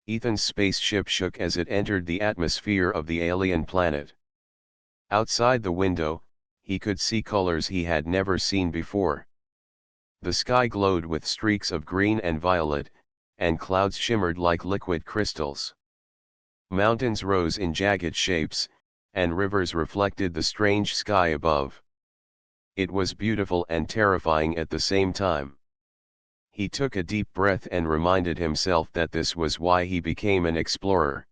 Ethan's spaceship shook as it entered the atmosphere of the alien planet. Outside the window, he could see colors he had never seen before. The sky glowed with streaks of green and violet, and clouds shimmered like liquid crystals. Mountains rose in jagged shapes, and rivers reflected the strange sky above. It was beautiful and terrifying at the same time. He took a deep breath and reminded himself that this was why he became an explorer.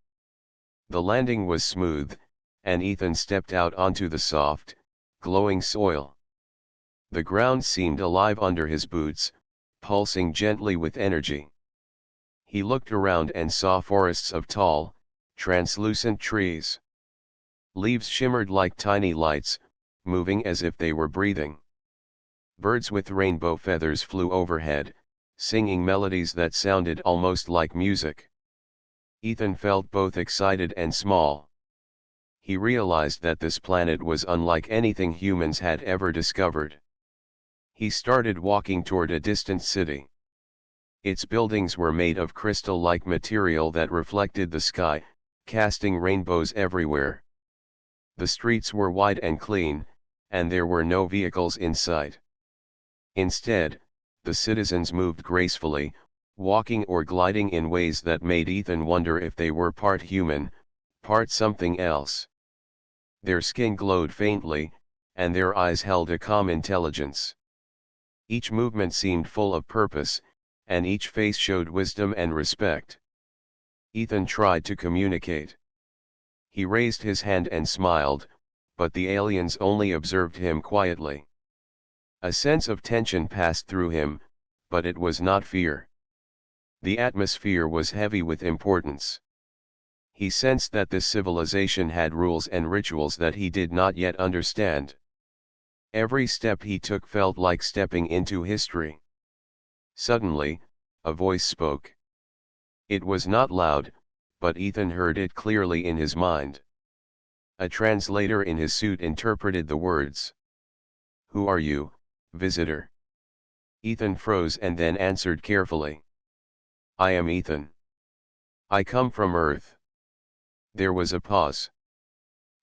The landing was smooth, and Ethan stepped out onto the soft, glowing soil. The ground seemed alive under his boots, pulsing gently with energy. He looked around and saw forests of tall, translucent trees. Leaves shimmered like tiny lights, moving as if they were breathing. Birds with rainbow feathers flew overhead, singing melodies that sounded almost like music. Ethan felt both excited and small. He realized that this planet was unlike anything humans had ever discovered. He started walking toward a distant city. Its buildings were made of crystal-like material that reflected the sky, casting rainbows everywhere. The streets were wide and clean, and there were no vehicles in sight. Instead, the citizens moved gracefully, walking or gliding in ways that made Ethan wonder if they were part human, part something else. Their skin glowed faintly, and their eyes held a calm intelligence. Each movement seemed full of purpose, and each face showed wisdom and respect. Ethan tried to communicate. He raised his hand and smiled, but the aliens only observed him quietly. A sense of tension passed through him, but it was not fear. The atmosphere was heavy with importance. He sensed that this civilization had rules and rituals that he did not yet understand. Every step he took felt like stepping into history. Suddenly, a voice spoke. It was not loud, but Ethan heard it clearly in his mind. A translator in his suit interpreted the words. "Who are you, visitor?" Ethan froze and then answered carefully. "I am Ethan. I come from Earth." There was a pause.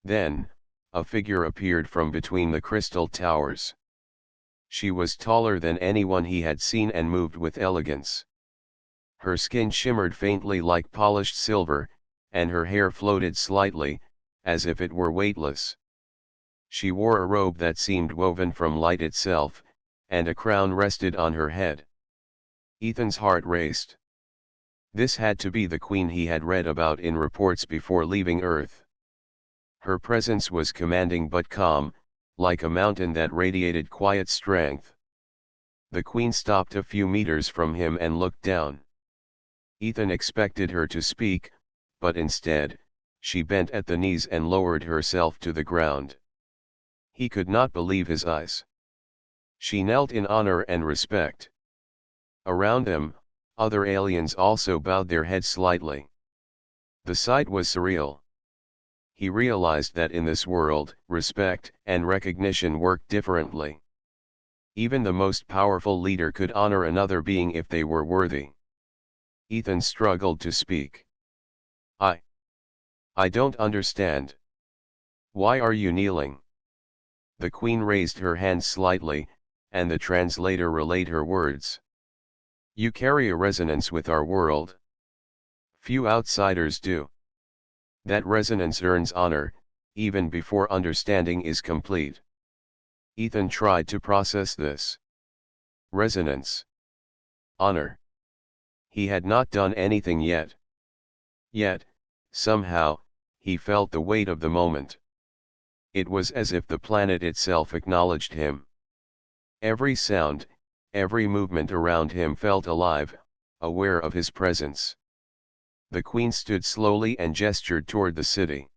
Then, a figure appeared from between the crystal towers. She was taller than anyone he had seen and moved with elegance. Her skin shimmered faintly like polished silver, and her hair floated slightly, as if it were weightless. She wore a robe that seemed woven from light itself, and a crown rested on her head. Ethan's heart raced. This had to be the queen he had read about in reports before leaving Earth. Her presence was commanding but calm, like a mountain that radiated quiet strength. The queen stopped a few meters from him and looked down. Ethan expected her to speak, but instead, she bent at the knees and lowered herself to the ground. He could not believe his eyes. She knelt in honor and respect. Around them, other aliens also bowed their heads slightly. The sight was surreal. He realized that in this world, respect and recognition worked differently. Even the most powerful leader could honor another being if they were worthy. Ethan struggled to speak. I don't understand. Why are you kneeling?" The queen raised her hand slightly, and the translator relayed her words. "You carry a resonance with our world. Few outsiders do. That resonance earns honor, even before understanding is complete." Ethan tried to process this. Resonance. Honor. He had not done anything yet. Yet, somehow, he felt the weight of the moment. It was as if the planet itself acknowledged him. Every sound, every movement around him felt alive, aware of his presence. The queen stood slowly and gestured toward the city.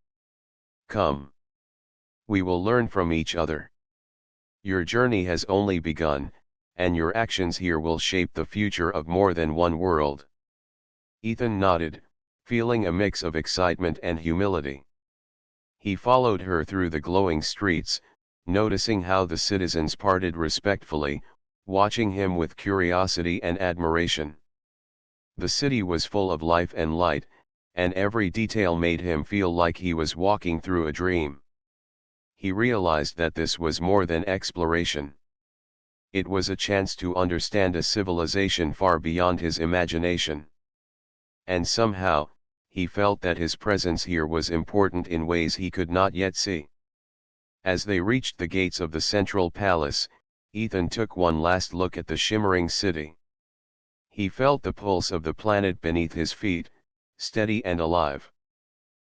"Come. We will learn from each other. Your journey has only begun, and your actions here will shape the future of more than one world." Ethan nodded, feeling a mix of excitement and humility. He followed her through the glowing streets, noticing how the citizens parted respectfully, watching him with curiosity and admiration. The city was full of life and light, and every detail made him feel like he was walking through a dream. He realized that this was more than exploration. It was a chance to understand a civilization far beyond his imagination. And somehow, he felt that his presence here was important in ways he could not yet see. As they reached the gates of the central palace, Ethan took one last look at the shimmering city. He felt the pulse of the planet beneath his feet, steady and alive.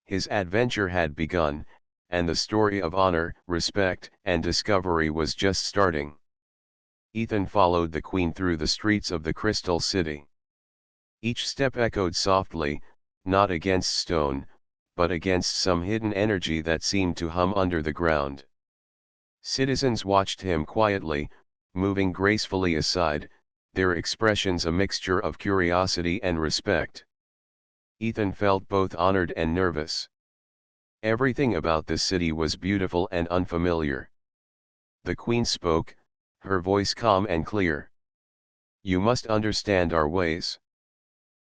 His adventure had begun, and the story of honor, respect, and discovery was just starting. Ethan followed the queen through the streets of the Crystal City. Each step echoed softly, not against stone, but against some hidden energy that seemed to hum under the ground. Citizens watched him quietly, moving gracefully aside, their expressions a mixture of curiosity and respect. Ethan felt both honored and nervous. Everything about the city was beautiful and unfamiliar. The queen spoke, her voice calm and clear. "You must understand our ways.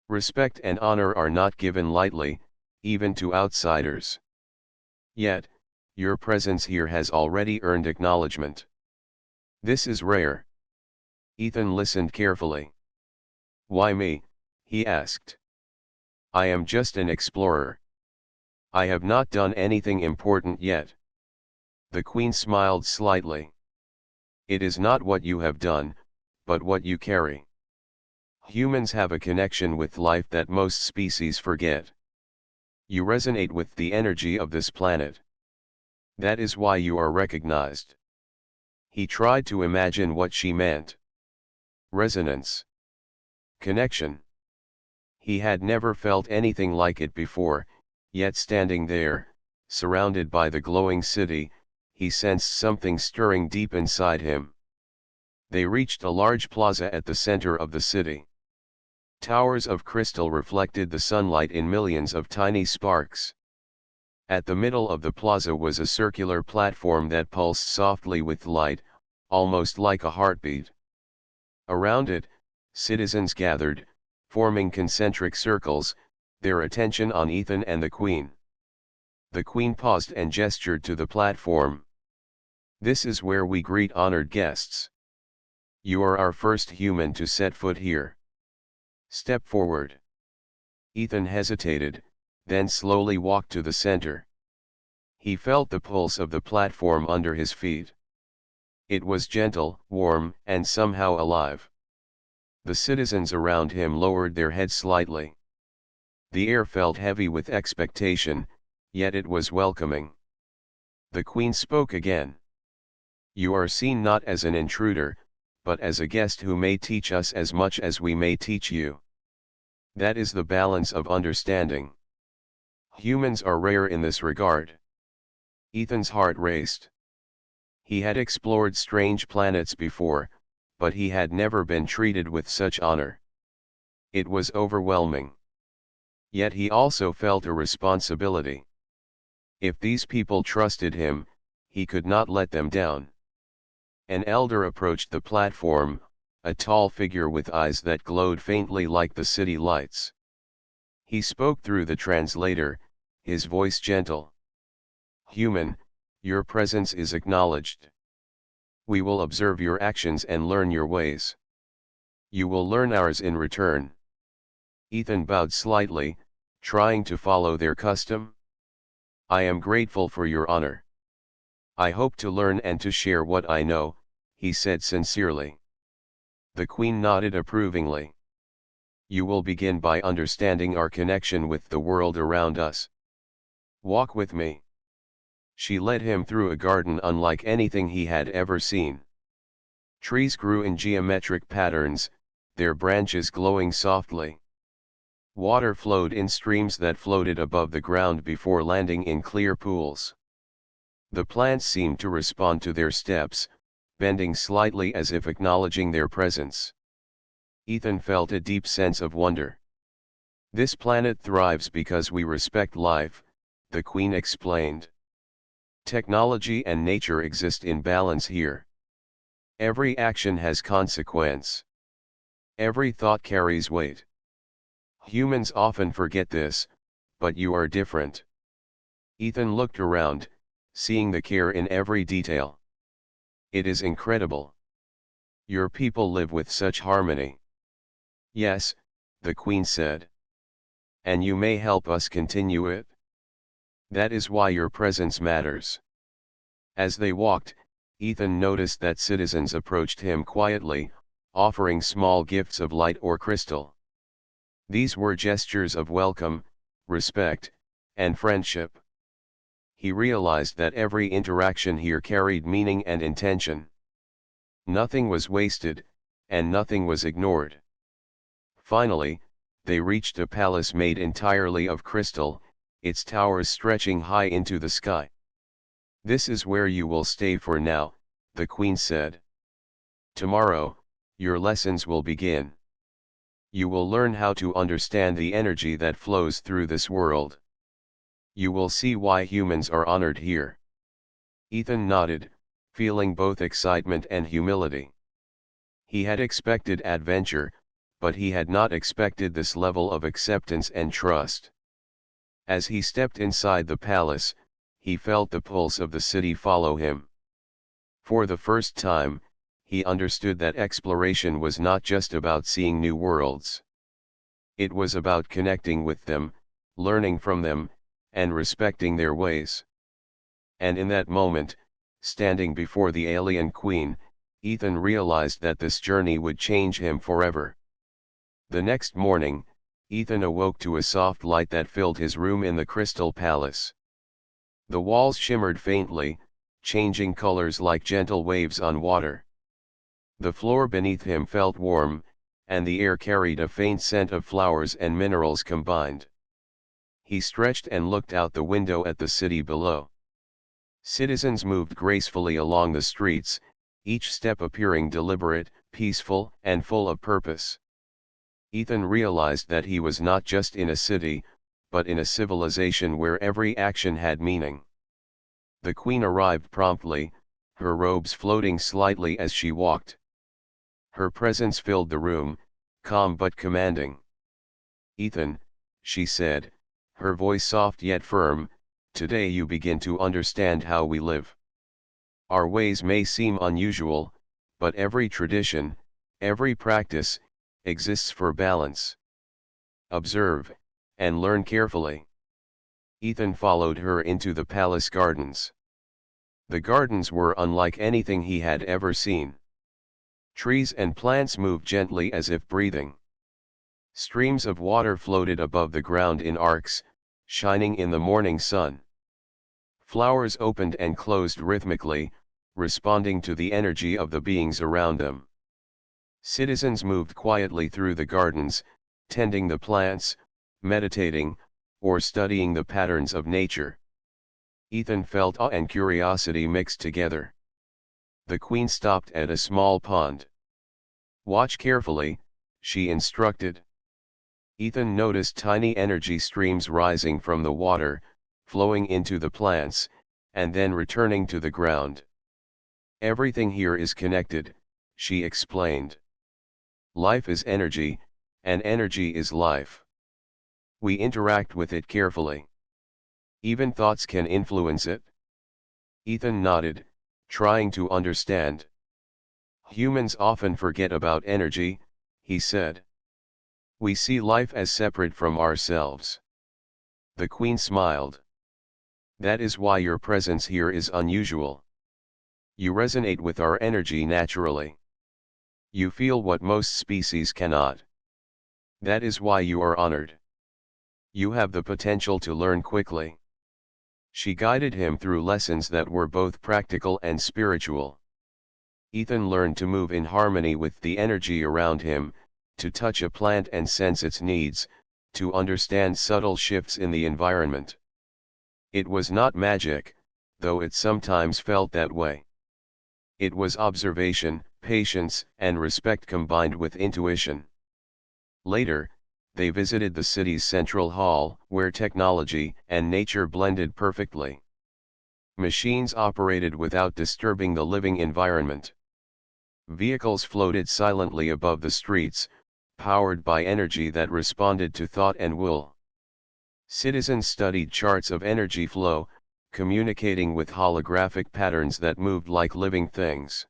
Respect and honor are not given lightly, even to outsiders. Yet, your presence here has already earned acknowledgement. This is rare." Ethan listened carefully. "Why me?" he asked. "I am just an explorer. I have not done anything important yet." The queen smiled slightly. "It is not what you have done, but what you carry. Humans have a connection with life that most species forget. You resonate with the energy of this planet. That is why you are recognized." He tried to imagine what she meant. Resonance. Connection. He had never felt anything like it before, yet standing there, surrounded by the glowing city, he sensed something stirring deep inside him. They reached a large plaza at the center of the city. Towers of crystal reflected the sunlight in millions of tiny sparks. At the middle of the plaza was a circular platform that pulsed softly with light, almost like a heartbeat. Around it, citizens gathered, forming concentric circles, their attention on Ethan and the queen. The queen paused and gestured to the platform. "This is where we greet honored guests. You are our first human to set foot here. Step forward." Ethan hesitated, then slowly walked to the center. He felt the pulse of the platform under his feet. It was gentle, warm, and somehow alive. The citizens around him lowered their heads slightly. The air felt heavy with expectation, yet it was welcoming. The queen spoke again. "You are seen not as an intruder, but as a guest who may teach us as much as we may teach you. That is the balance of understanding. Humans are rare in this regard." Ethan's heart raced. He had explored strange planets before, but he had never been treated with such honor. It was overwhelming. Yet he also felt a responsibility. If these people trusted him, he could not let them down. An elder approached the platform, a tall figure with eyes that glowed faintly like the city lights. He spoke through the translator, his voice gentle. "Human, your presence is acknowledged. We will observe your actions and learn your ways. You will learn ours in return." Ethan bowed slightly, trying to follow their custom. "I am grateful for your honor. I hope to learn and to share what I know," he said sincerely. The queen nodded approvingly. "You will begin by understanding our connection with the world around us. Walk with me." She led him through a garden unlike anything he had ever seen. Trees grew in geometric patterns, their branches glowing softly. Water flowed in streams that floated above the ground before landing in clear pools. The plants seemed to respond to their steps, bending slightly as if acknowledging their presence. Ethan felt a deep sense of wonder. "This planet thrives because we respect life," the queen explained. "Technology and nature exist in balance here. Every action has consequence. Every thought carries weight. Humans often forget this, but you are different. Ethan looked around, seeing the care in every detail. It is incredible. Your people live with such harmony. Yes, the Queen said. And you may help us continue it? That is why your presence matters. As they walked, Ethan noticed that citizens approached him quietly, offering small gifts of light or crystal. These were gestures of welcome, respect, and friendship. He realized that every interaction here carried meaning and intention. Nothing was wasted, and nothing was ignored. Finally, they reached a palace made entirely of crystal, its towers stretching high into the sky. This is where you will stay for now, the Queen said. Tomorrow, your lessons will begin. You will learn how to understand the energy that flows through this world. You will see why humans are honored here. Ethan nodded, feeling both excitement and humility. He had expected adventure, but he had not expected this level of acceptance and trust. As he stepped inside the palace, he felt the pulse of the city follow him. For the first time, he understood that exploration was not just about seeing new worlds. It was about connecting with them, learning from them, and respecting their ways. And in that moment, standing before the alien queen, Ethan realized that this journey would change him forever. The next morning, Ethan awoke to a soft light that filled his room in the Crystal Palace. The walls shimmered faintly, changing colors like gentle waves on water. The floor beneath him felt warm, and the air carried a faint scent of flowers and minerals combined. He stretched and looked out the window at the city below. Citizens moved gracefully along the streets, each step appearing deliberate, peaceful, and full of purpose. Ethan realized that he was not just in a city, but in a civilization where every action had meaning. The Queen arrived promptly, her robes floating slightly as she walked. Her presence filled the room, calm but commanding. "Ethan," she said, her voice soft yet firm, "today you begin to understand how we live. Our ways may seem unusual, but every tradition, every practice, exists for balance. Observe, and learn carefully." Ethan followed her into the palace gardens. The gardens were unlike anything he had ever seen. Trees and plants moved gently as if breathing. Streams of water floated above the ground in arcs, shining in the morning sun. Flowers opened and closed rhythmically, responding to the energy of the beings around them. Citizens moved quietly through the gardens, tending the plants, meditating, or studying the patterns of nature. Ethan felt awe and curiosity mixed together. The Queen stopped at a small pond. "Watch carefully," she instructed. Ethan noticed tiny energy streams rising from the water, flowing into the plants, and then returning to the ground. "Everything here is connected," she explained. "Life is energy, and energy is life. We interact with it carefully. Even thoughts can influence it." Ethan nodded, trying to understand. "Humans often forget about energy," he said. "We see life as separate from ourselves." The Queen smiled. "That is why your presence here is unusual. You resonate with our energy naturally. You feel what most species cannot. That is why you are honored. You have the potential to learn quickly." She guided him through lessons that were both practical and spiritual. Ethan learned to move in harmony with the energy around him, to touch a plant and sense its needs, to understand subtle shifts in the environment. It was not magic, though it sometimes felt that way. It was observation, patience, and respect combined with intuition. Later, they visited the city's central hall, where technology and nature blended perfectly. Machines operated without disturbing the living environment. Vehicles floated silently above the streets, powered by energy that responded to thought and will. Citizens studied charts of energy flow, communicating with holographic patterns that moved like living things.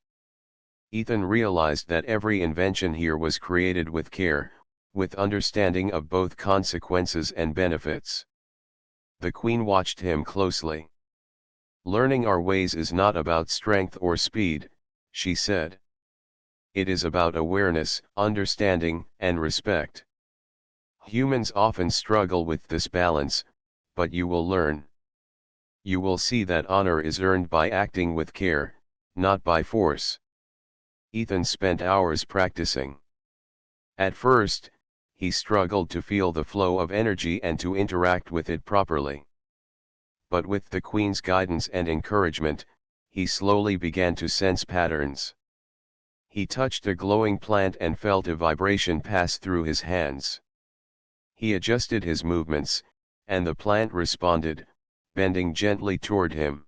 Ethan realized that every invention here was created with care, with understanding of both consequences and benefits. The Queen watched him closely. "Learning our ways is not about strength or speed," she said. "It is about awareness, understanding, and respect. Humans often struggle with this balance, but you will learn. You will see that honor is earned by acting with care, not by force." Ethan spent hours practicing. At first, he struggled to feel the flow of energy and to interact with it properly. But with the Queen's guidance and encouragement, he slowly began to sense patterns. He touched a glowing plant and felt a vibration pass through his hands. He adjusted his movements, and the plant responded, bending gently toward him.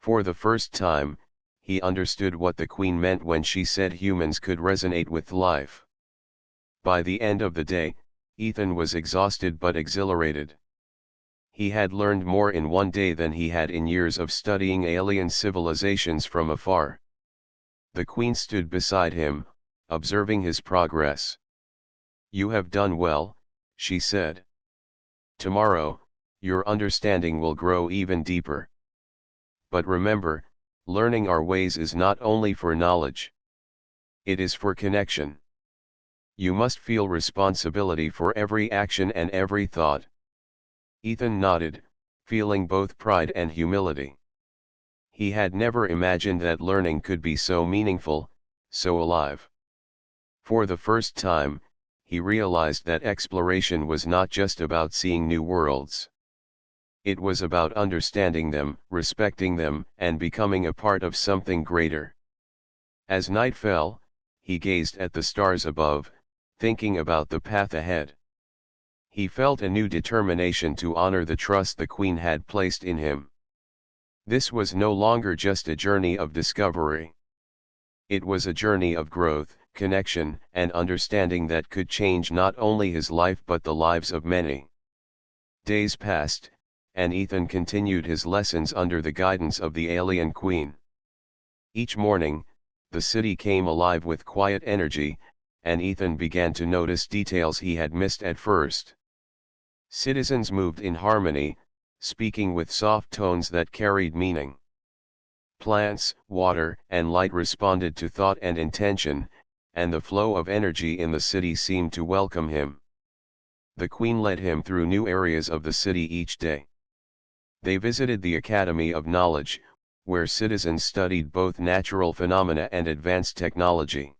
For the first time, he understood what the Queen meant when she said humans could resonate with life. By the end of the day, Ethan was exhausted but exhilarated. He had learned more in one day than he had in years of studying alien civilizations from afar. The Queen stood beside him, observing his progress. "You have done well," she said. "Tomorrow, your understanding will grow even deeper. But remember, learning our ways is not only for knowledge. It is for connection. You must feel responsibility for every action and every thought." Ethan nodded, feeling both pride and humility. He had never imagined that learning could be so meaningful, so alive. For the first time, he realized that exploration was not just about seeing new worlds. It was about understanding them, respecting them, and becoming a part of something greater. As night fell, he gazed at the stars above, thinking about the path ahead. He felt a new determination to honor the trust the Queen had placed in him. This was no longer just a journey of discovery. It was a journey of growth, connection, and understanding that could change not only his life but the lives of many. Days passed, and Ethan continued his lessons under the guidance of the alien Queen. Each morning, the city came alive with quiet energy, and Ethan began to notice details he had missed at first. Citizens moved in harmony, speaking with soft tones that carried meaning. Plants, water, and light responded to thought and intention, and the flow of energy in the city seemed to welcome him. The Queen led him through new areas of the city each day. They visited the Academy of Knowledge, where citizens studied both natural phenomena and advanced technology.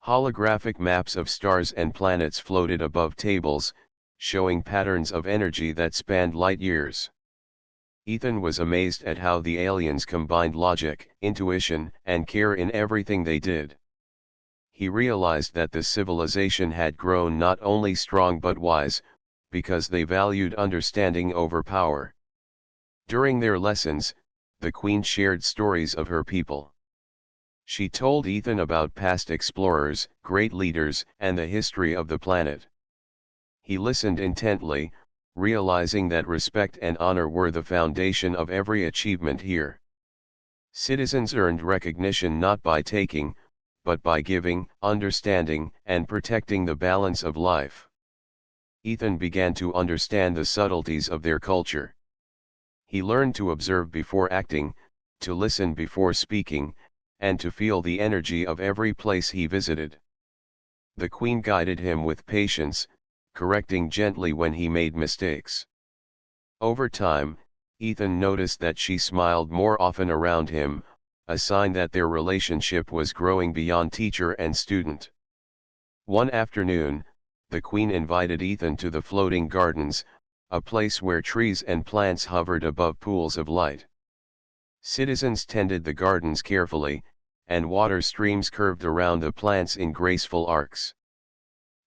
Holographic maps of stars and planets floated above tables, showing patterns of energy that spanned light years. Ethan was amazed at how the aliens combined logic, intuition, and care in everything they did. He realized that the civilization had grown not only strong but wise, because they valued understanding over power. During their lessons, the Queen shared stories of her people. She told Ethan about past explorers, great leaders, and the history of the planet. He listened intently, realizing that respect and honor were the foundation of every achievement here. Citizens earned recognition not by taking, but by giving, understanding, and protecting the balance of life. Ethan began to understand the subtleties of their culture. He learned to observe before acting, to listen before speaking, and to feel the energy of every place he visited. The Queen guided him with patience, correcting gently when he made mistakes. Over time, Ethan noticed that she smiled more often around him, a sign that their relationship was growing beyond teacher and student. One afternoon, the Queen invited Ethan to the floating gardens, a place where trees and plants hovered above pools of light. Citizens tended the gardens carefully, and water streams curved around the plants in graceful arcs.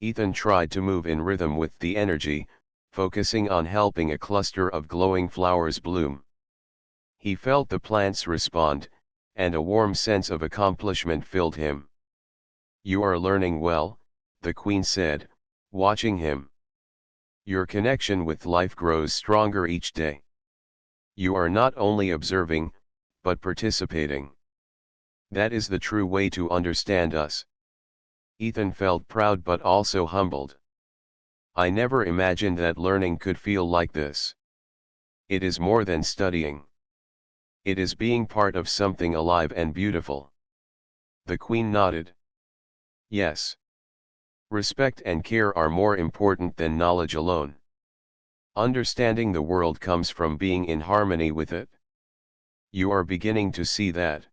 Ethan tried to move in rhythm with the energy, focusing on helping a cluster of glowing flowers bloom. He felt the plants respond, and a warm sense of accomplishment filled him. "You are learning well," the Queen said, watching him. Your connection with life grows stronger each day. You are not only observing, but participating. That is the true way to understand us. Ethan felt proud but also humbled. I never imagined that learning could feel like this. It is more than studying. It is being part of something alive and beautiful. The Queen nodded. Yes. Respect and care are more important than knowledge alone. Understanding the world comes from being in harmony with it. You are beginning to see that.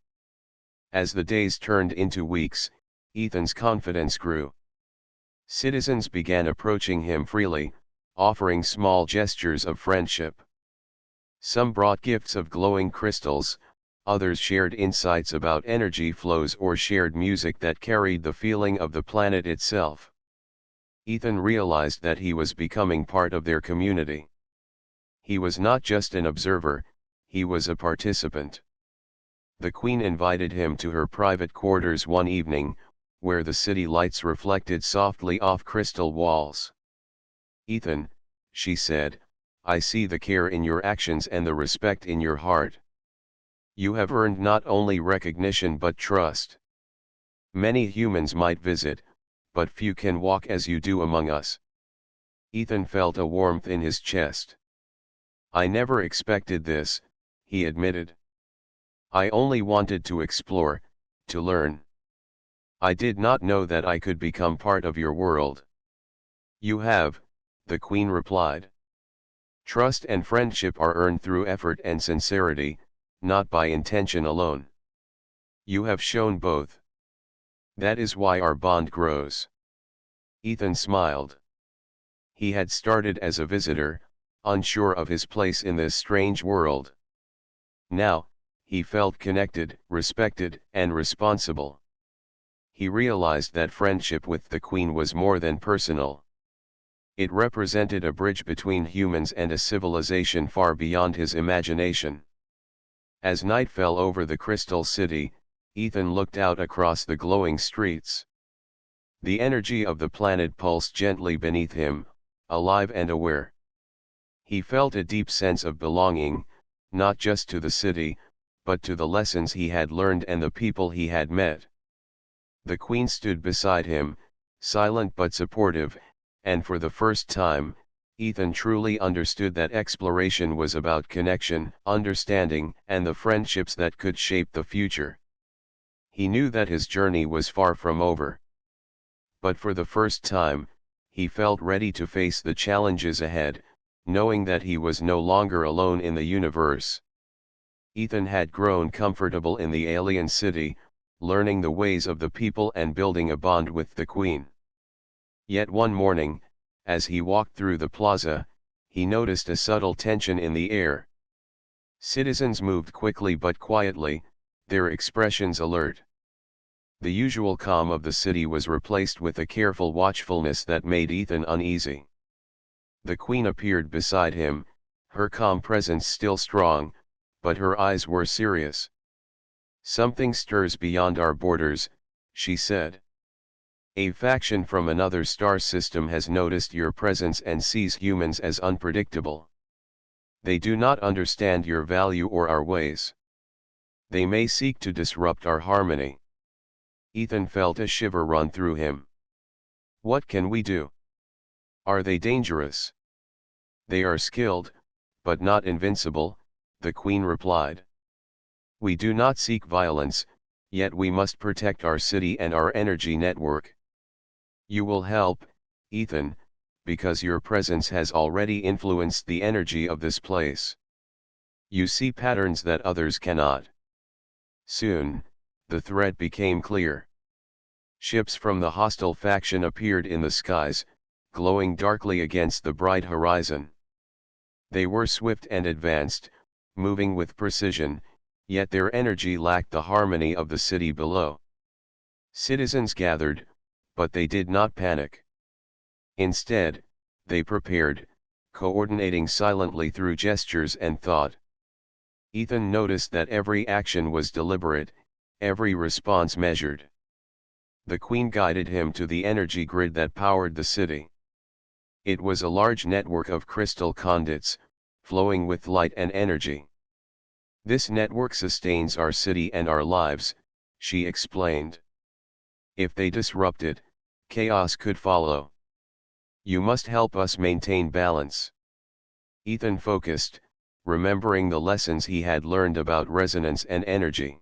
As the days turned into weeks, Ethan's confidence grew. Citizens began approaching him freely, offering small gestures of friendship. Some brought gifts of glowing crystals, others shared insights about energy flows or shared music that carried the feeling of the planet itself. Ethan realized that he was becoming part of their community. He was not just an observer, he was a participant. The Queen invited him to her private quarters one evening, where the city lights reflected softly off crystal walls. Ethan, she said, I see the care in your actions and the respect in your heart. You have earned not only recognition but trust. Many humans might visit, but few can walk as you do among us. Ethan felt a warmth in his chest. I never expected this, he admitted. I only wanted to explore, to learn. I did not know that I could become part of your world. You have, the Queen replied. Trust and friendship are earned through effort and sincerity, not by intention alone. You have shown both. That is why our bond grows. Ethan smiled. He had started as a visitor, unsure of his place in this strange world. Now, he felt connected, respected, and responsible. He realized that friendship with the Queen was more than personal. It represented a bridge between humans and a civilization far beyond his imagination. As night fell over the Crystal City, Ethan looked out across the glowing streets. The energy of the planet pulsed gently beneath him, alive and aware. He felt a deep sense of belonging, not just to the city, but to the lessons he had learned and the people he had met. The Queen stood beside him, silent but supportive, and for the first time, Ethan truly understood that exploration was about connection, understanding, and the friendships that could shape the future. He knew that his journey was far from over. But for the first time, he felt ready to face the challenges ahead, knowing that he was no longer alone in the universe. Ethan had grown comfortable in the alien city, learning the ways of the people and building a bond with the Queen. Yet one morning, as he walked through the plaza, he noticed a subtle tension in the air. Citizens moved quickly but quietly, their expressions alert. The usual calm of the city was replaced with a careful watchfulness that made Ethan uneasy. The Queen appeared beside him, her calm presence still strong, but her eyes were serious. Something stirs beyond our borders, she said. A faction from another star system has noticed your presence and sees humans as unpredictable. They do not understand your value or our ways. They may seek to disrupt our harmony. Ethan felt a shiver run through him. What can we do? Are they dangerous? They are skilled, but not invincible, the Queen replied. We do not seek violence, yet we must protect our city and our energy network. You will help, Ethan, because your presence has already influenced the energy of this place. You see patterns that others cannot. Soon, the threat became clear. Ships from the hostile faction appeared in the skies, glowing darkly against the bright horizon. They were swift and advanced, moving with precision, yet their energy lacked the harmony of the city below. Citizens gathered, but they did not panic. Instead, they prepared, coordinating silently through gestures and thought. Ethan noticed that every action was deliberate, every response measured. The Queen guided him to the energy grid that powered the city. It was a large network of crystal conduits, flowing with light and energy. "This network sustains our city and our lives," she explained. "If they disrupt it, chaos could follow. You must help us maintain balance." Ethan focused, remembering the lessons he had learned about resonance and energy.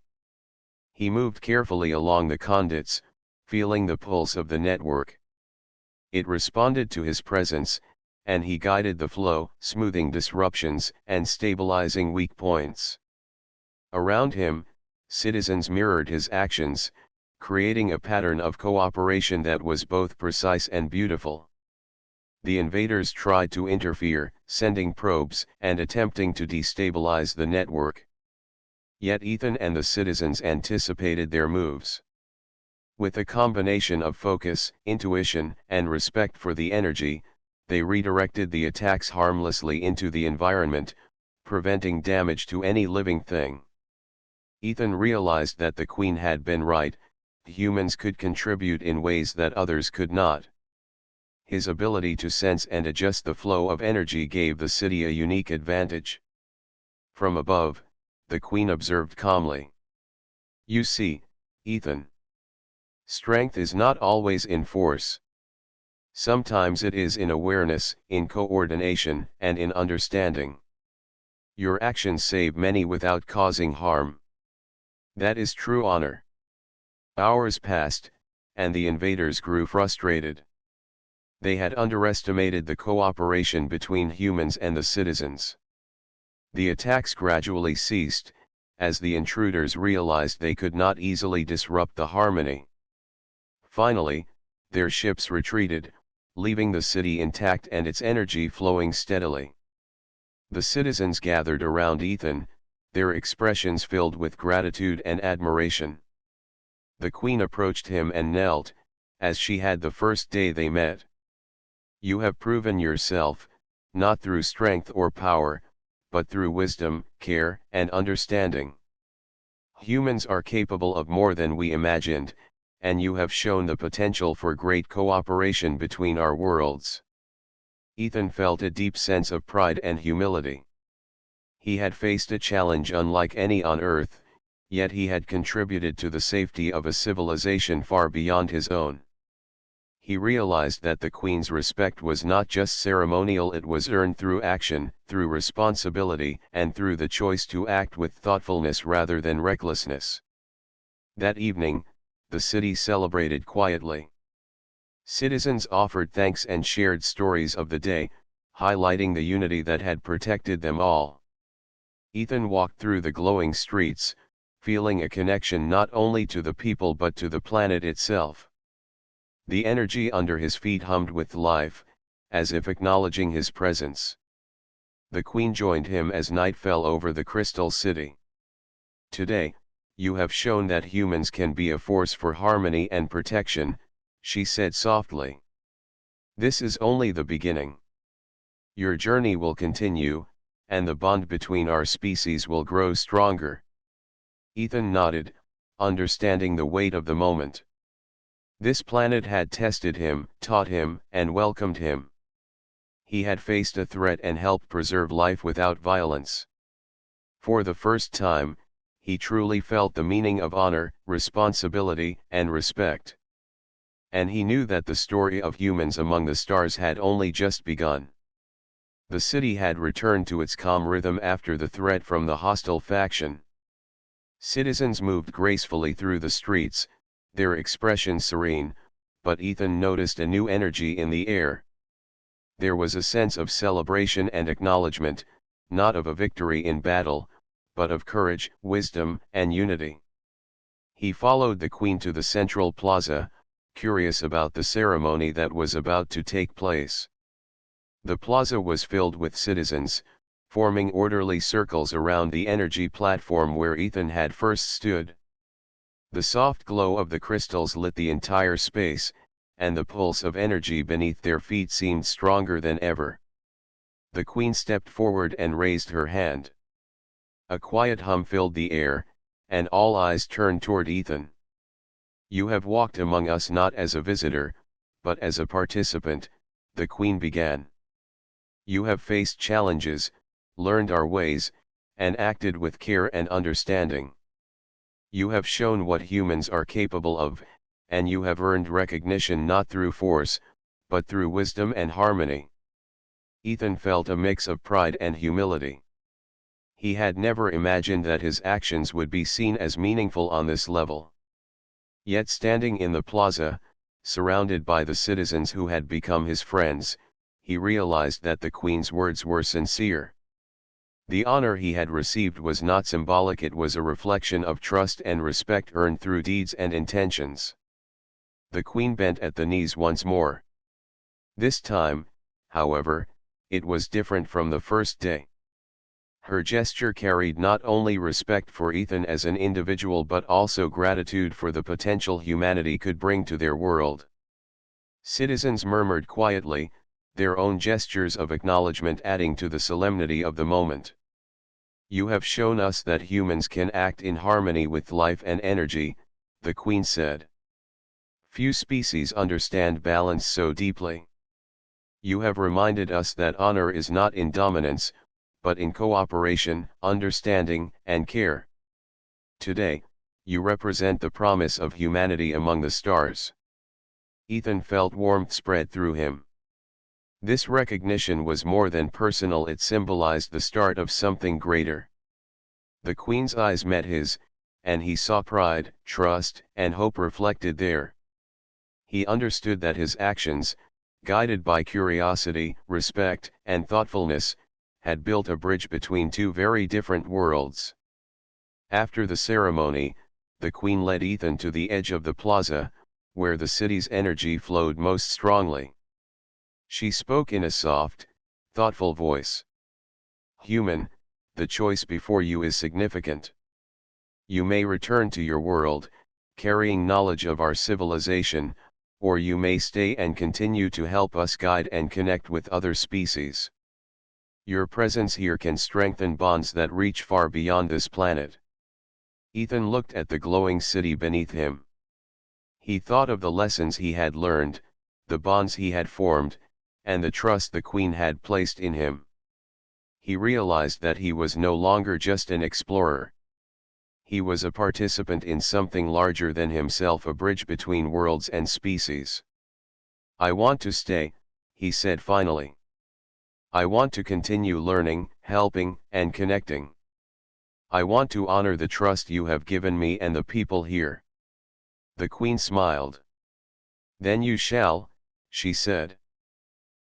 He moved carefully along the conduits, feeling the pulse of the network. It responded to his presence, and he guided the flow, smoothing disruptions and stabilizing weak points. Around him, citizens mirrored his actions, creating a pattern of cooperation that was both precise and beautiful. The invaders tried to interfere, sending probes and attempting to destabilize the network. Yet Ethan and the citizens anticipated their moves. With a combination of focus, intuition, and respect for the energy, they redirected the attacks harmlessly into the environment, preventing damage to any living thing. Ethan realized that the Queen had been right. Humans could contribute in ways that others could not. His ability to sense and adjust the flow of energy gave the city a unique advantage. From above, the Queen observed calmly. "You see, Ethan. Strength is not always in force. Sometimes it is in awareness, in coordination, and in understanding. Your actions save many without causing harm. That is true honor." Hours passed, and the invaders grew frustrated. They had underestimated the cooperation between humans and the citizens. The attacks gradually ceased, as the intruders realized they could not easily disrupt the harmony. Finally, their ships retreated, leaving the city intact and its energy flowing steadily. The citizens gathered around Ethan, their expressions filled with gratitude and admiration. The Queen approached him and knelt, as she had the first day they met. "You have proven yourself, not through strength or power, but through wisdom, care, and understanding. Humans are capable of more than we imagined, and you have shown the potential for great cooperation between our worlds." Ethan felt a deep sense of pride and humility. He had faced a challenge unlike any on Earth, yet he had contributed to the safety of a civilization far beyond his own. He realized that the Queen's respect was not just ceremonial, it was earned through action, through responsibility, and through the choice to act with thoughtfulness rather than recklessness. That evening, the city celebrated quietly. Citizens offered thanks and shared stories of the day, highlighting the unity that had protected them all. Ethan walked through the glowing streets, feeling a connection not only to the people but to the planet itself. The energy under his feet hummed with life, as if acknowledging his presence. The Queen joined him as night fell over the Crystal City. "Today, you have shown that humans can be a force for harmony and protection," she said softly. "This is only the beginning. Your journey will continue, and the bond between our species will grow stronger." Ethan nodded, understanding the weight of the moment. This planet had tested him, taught him, and welcomed him. He had faced a threat and helped preserve life without violence. For the first time, he truly felt the meaning of honor, responsibility, and respect. And he knew that the story of humans among the stars had only just begun. The city had returned to its calm rhythm after the threat from the hostile faction. Citizens moved gracefully through the streets, their expressions serene, but Ethan noticed a new energy in the air. There was a sense of celebration and acknowledgement, not of a victory in battle, but of courage, wisdom, and unity. He followed the Queen to the central plaza, curious about the ceremony that was about to take place. The plaza was filled with citizens, forming orderly circles around the energy platform where Ethan had first stood. The soft glow of the crystals lit the entire space, and the pulse of energy beneath their feet seemed stronger than ever. The Queen stepped forward and raised her hand. A quiet hum filled the air, and all eyes turned toward Ethan. You have walked among us not as a visitor, but as a participant, the Queen began. You have faced challenges, learned our ways, and acted with care and understanding. You have shown what humans are capable of, and you have earned recognition not through force, but through wisdom and harmony. Ethan felt a mix of pride and humility. He had never imagined that his actions would be seen as meaningful on this level. Yet standing in the plaza, surrounded by the citizens who had become his friends, he realized that the Queen's words were sincere. The honor he had received was not symbolic, it was a reflection of trust and respect earned through deeds and intentions. The Queen bent at the knees once more. This time, however, it was different from the first day. Her gesture carried not only respect for Ethan as an individual but also gratitude for the potential humanity could bring to their world. Citizens murmured quietly, their own gestures of acknowledgement adding to the solemnity of the moment. You have shown us that humans can act in harmony with life and energy, the Queen said. Few species understand balance so deeply. You have reminded us that honor is not in dominance, but in cooperation, understanding, and care. Today, you represent the promise of humanity among the stars. Ethan felt warmth spread through him. This recognition was more than personal, it symbolized the start of something greater. The Queen's eyes met his, and he saw pride, trust, and hope reflected there. He understood that his actions, guided by curiosity, respect, and thoughtfulness, had built a bridge between two very different worlds. After the ceremony, the Queen led Ethan to the edge of the plaza, where the city's energy flowed most strongly. She spoke in a soft, thoughtful voice. Human, the choice before you is significant. You may return to your world, carrying knowledge of our civilization, or you may stay and continue to help us guide and connect with other species. Your presence here can strengthen bonds that reach far beyond this planet. Ethan looked at the glowing city beneath him. He thought of the lessons he had learned, the bonds he had formed, and the trust the Queen had placed in him. He realized that he was no longer just an explorer. He was a participant in something larger than himself, a bridge between worlds and species. I want to stay, he said finally. I want to continue learning, helping, and connecting. I want to honor the trust you have given me and the people here. The Queen smiled. Then you shall, she said.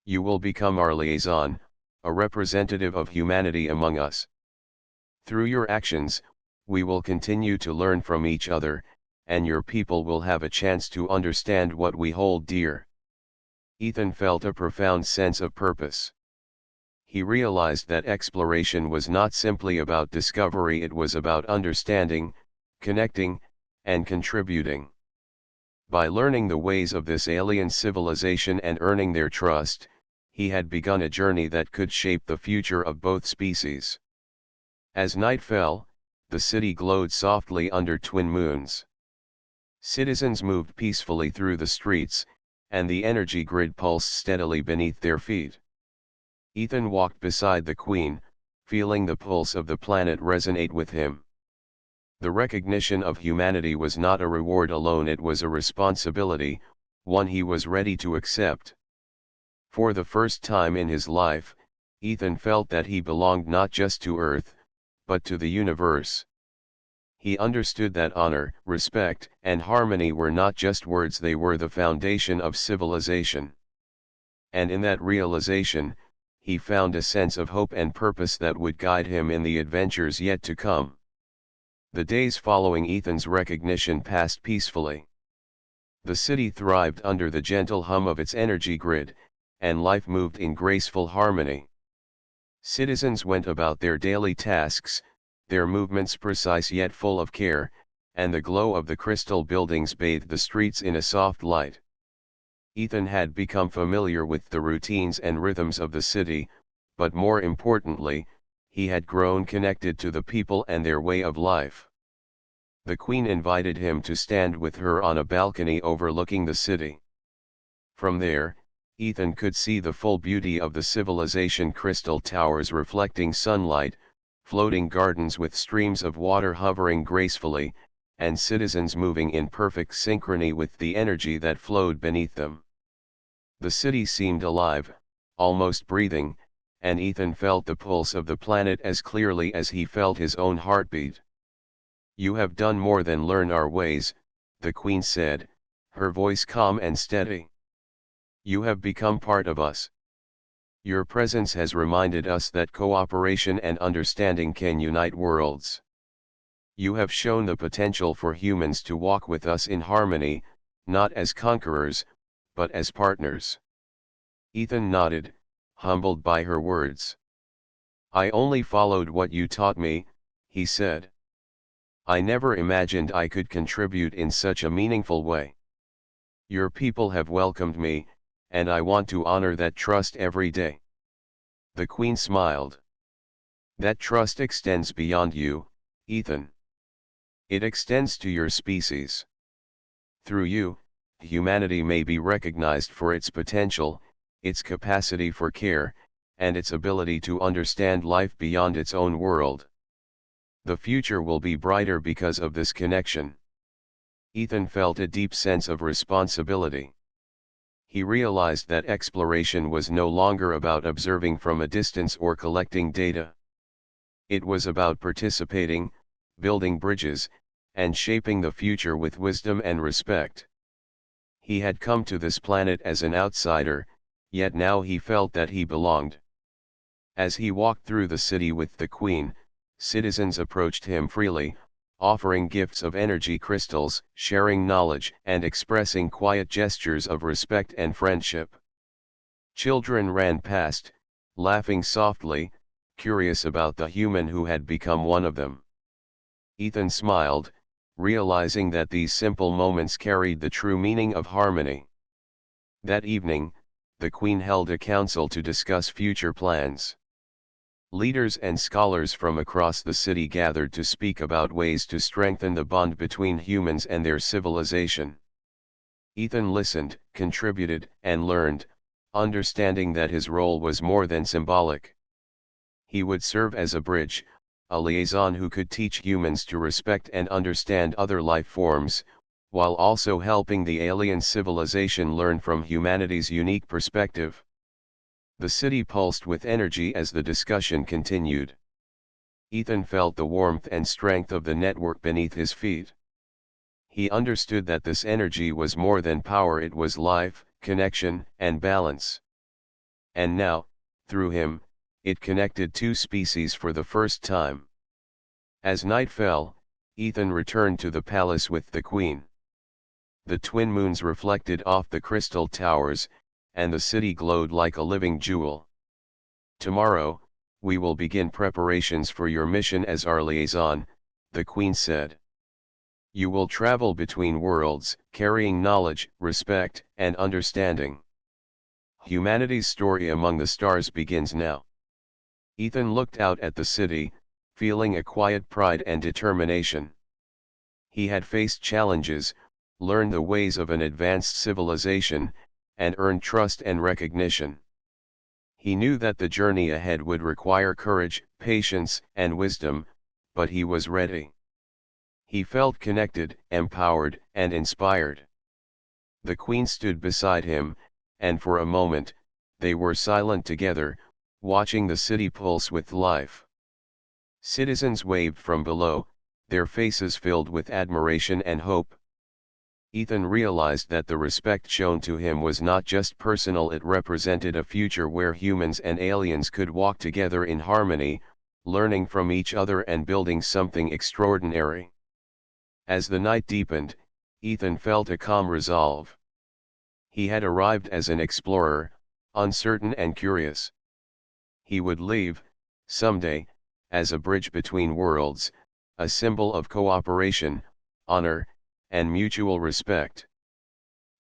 You will become our liaison, a representative of humanity among us. Through your actions, we will continue to learn from each other, and your people will have a chance to understand what we hold dear. Ethan felt a profound sense of purpose. He realized that exploration was not simply about discovery, it was about understanding, connecting, and contributing. By learning the ways of this alien civilization and earning their trust, he had begun a journey that could shape the future of both species. As night fell, the city glowed softly under twin moons. Citizens moved peacefully through the streets, and the energy grid pulsed steadily beneath their feet. Ethan walked beside the Queen, feeling the pulse of the planet resonate with him. The recognition of humanity was not a reward alone, it was a responsibility, one he was ready to accept. For the first time in his life, Ethan felt that he belonged not just to Earth, but to the universe. He understood that honor, respect, and harmony were not just words, they were the foundation of civilization. And in that realization, he found a sense of hope and purpose that would guide him in the adventures yet to come. The days following Ethan's recognition passed peacefully. The city thrived under the gentle hum of its energy grid, and life moved in graceful harmony. Citizens went about their daily tasks, their movements precise yet full of care, and the glow of the crystal buildings bathed the streets in a soft light. Ethan had become familiar with the routines and rhythms of the city, but more importantly, he had grown connected to the people and their way of life. The Queen invited him to stand with her on a balcony overlooking the city. From there, Ethan could see the full beauty of the civilization: crystal towers reflecting sunlight, floating gardens with streams of water hovering gracefully, and citizens moving in perfect synchrony with the energy that flowed beneath them. The city seemed alive, almost breathing, and Ethan felt the pulse of the planet as clearly as he felt his own heartbeat. "You have done more than learn our ways," the Queen said, her voice calm and steady. "You have become part of us. Your presence has reminded us that cooperation and understanding can unite worlds. You have shown the potential for humans to walk with us in harmony, not as conquerors, but as partners." Ethan nodded, humbled by her words. "I only followed what you taught me," he said. "I never imagined I could contribute in such a meaningful way. Your people have welcomed me, and I want to honor that trust every day." The Queen smiled. "That trust extends beyond you, Ethan. It extends to your species. Through you, humanity may be recognized for its potential, its capacity for care, and its ability to understand life beyond its own world. The future will be brighter because of this connection." Ethan felt a deep sense of responsibility. He realized that exploration was no longer about observing from a distance or collecting data. It was about participating, building bridges, and shaping the future with wisdom and respect. He had come to this planet as an outsider, yet now he felt that he belonged. As he walked through the city with the Queen, citizens approached him freely, offering gifts of energy crystals, sharing knowledge, and expressing quiet gestures of respect and friendship. Children ran past, laughing softly, curious about the human who had become one of them. Ethan smiled, realizing that these simple moments carried the true meaning of harmony. That evening, the Queen held a council to discuss future plans. Leaders and scholars from across the city gathered to speak about ways to strengthen the bond between humans and their civilization. Ethan listened, contributed, and learned, understanding that his role was more than symbolic. He would serve as a bridge, a liaison who could teach humans to respect and understand other life forms, while also helping the alien civilization learn from humanity's unique perspective. The city pulsed with energy as the discussion continued. Ethan felt the warmth and strength of the network beneath his feet. He understood that this energy was more than power, it was life, connection, and balance. And now, through him, it connected two species for the first time. As night fell, Ethan returned to the palace with the Queen. The twin moons reflected off the crystal towers, and the city glowed like a living jewel. "Tomorrow, we will begin preparations for your mission as our liaison," the Queen said. "You will travel between worlds, carrying knowledge, respect, and understanding. Humanity's story among the stars begins now." Ethan looked out at the city, feeling a quiet pride and determination. He had faced challenges, learned the ways of an advanced civilization, and earned trust and recognition. He knew that the journey ahead would require courage, patience, and wisdom, but he was ready. He felt connected, empowered, and inspired. The Queen stood beside him, and for a moment, they were silent together, watching the city pulse with life. Citizens waved from below, their faces filled with admiration and hope. Ethan realized that the respect shown to him was not just personal, it represented a future where humans and aliens could walk together in harmony, learning from each other and building something extraordinary. As the night deepened, Ethan felt a calm resolve. He had arrived as an explorer, uncertain and curious. He would leave, someday, as a bridge between worlds, a symbol of cooperation, honor, and mutual respect.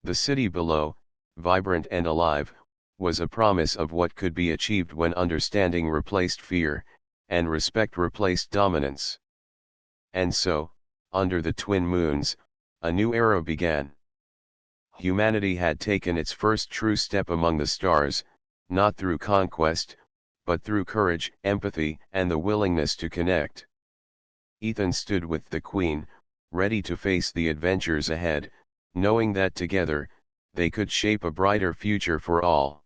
The city below, vibrant and alive, was a promise of what could be achieved when understanding replaced fear, and respect replaced dominance. And so, under the twin moons, a new era began. Humanity had taken its first true step among the stars, not through conquest, but through courage, empathy, and the willingness to connect. Ethan stood with the Queen, ready to face the adventures ahead, knowing that together, they could shape a brighter future for all.